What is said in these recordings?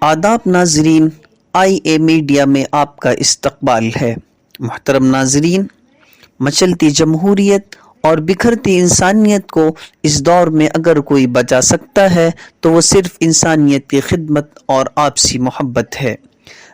آداب ناظرین، آئی a media میں آپ کا استقبال ہے۔ محترم ناظرین، مچلتی جمہوریت اور بکھرتی انسانیت کو اس دور میں اگر کوئی بچا سکتا ہے تو وہ صرف انسانیت کی خدمت اور آپسی محبت ہے۔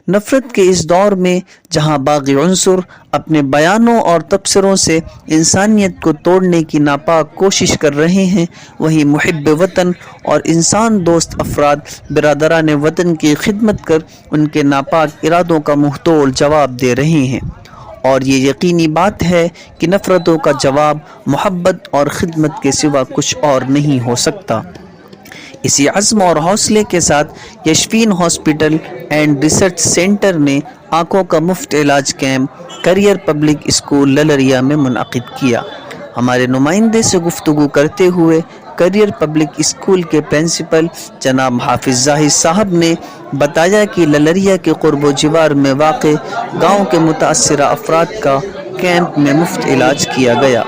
نفرت کے اس دور میں جہاں باغی عنصر اپنے بیانوں اور تبصروں سے انسانیت کو توڑنے کی ناپاک کوشش کر رہے ہیں، وہیں محب وطن اور انسان دوست افراد برادران وطن کی خدمت کر ان کے ناپاک ارادوں کا منہ توڑ جواب دے رہے ہیں، اور یہ یقینی بات ہے کہ نفرتوں کا جواب محبت اور خدمت کے سوا کچھ اور نہیں ہو سکتا۔ اسی عزم اور حوصلے کے ساتھ یشفین ہاسپٹل اینڈ ریسرچ سینٹر نے آنکھوں کا مفت علاج کیمپ کیریئر پبلک اسکول للریا میں منعقد کیا۔ ہمارے نمائندے سے گفتگو کرتے ہوئے کیریئر پبلک اسکول کے پرنسپل جناب حافظ زاہد صاحب نے بتایا کہ للریا کے قرب و جوار میں واقع گاؤں کے متاثرہ افراد کا کیمپ میں مفت علاج کیا گیا۔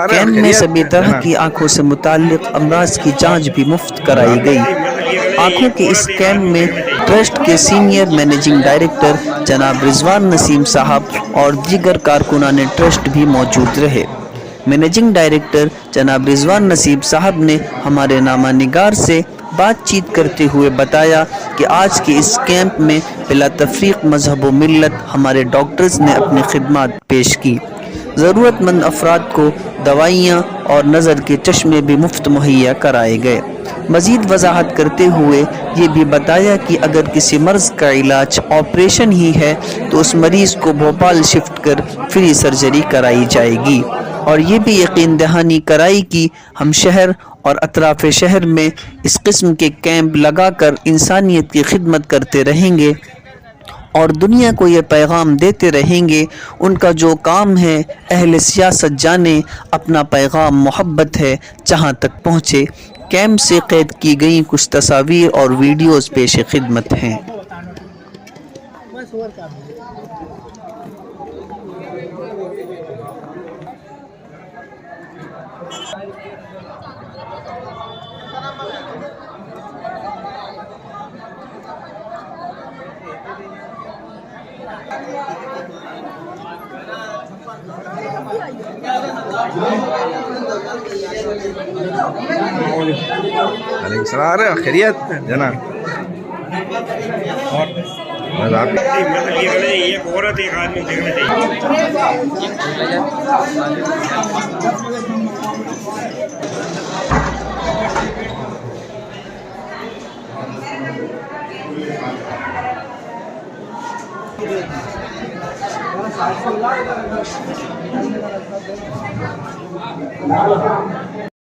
کیمپ میں سبھی طرح کی آنکھوں سے متعلق امراض کی جانچ بھی مفت کرائی گئی۔ آنکھوں کے اس کیمپ میں ٹرسٹ کے سینئر مینیجنگ ڈائریکٹر جناب رضوان نسیم صاحب اور دیگر کارکنان ٹرسٹ بھی موجود رہے۔ مینیجنگ ڈائریکٹر جناب رضوان نسیم صاحب نے ہمارے نامہ نگار سے بات چیت کرتے ہوئے بتایا کہ آج کے اس کیمپ میں بلا تفریق مذہب و ملت ہمارے ڈاکٹرز نے اپنی خدمات پیش کی۔ ضرورت مند افراد کو دوائیاں اور نظر کے چشمے بھی مفت مہیا کرائے گئے۔ مزید وضاحت کرتے ہوئے یہ بھی بتایا کہ اگر کسی مرض کا علاج آپریشن ہی ہے تو اس مریض کو بھوپال شفٹ کر فری سرجری کرائی جائے گی، اور یہ بھی یقین دہانی کرائی کہ ہم شہر اور اطراف شہر میں اس قسم کے کیمپ لگا کر انسانیت کی خدمت کرتے رہیں گے اور دنیا کو یہ پیغام دیتے رہیں گے۔ ان کا جو کام ہے، اہل سیاست جانے، اپنا پیغام محبت ہے جہاں تک پہنچے۔ کیمپ سے قید کی گئی کچھ تصاویر اور ویڈیوز پیش خدمت ہیں۔ علیکم السلام، خیریت جناب؟ ایک عورت ایک آدمی دیکھنا چاہیے۔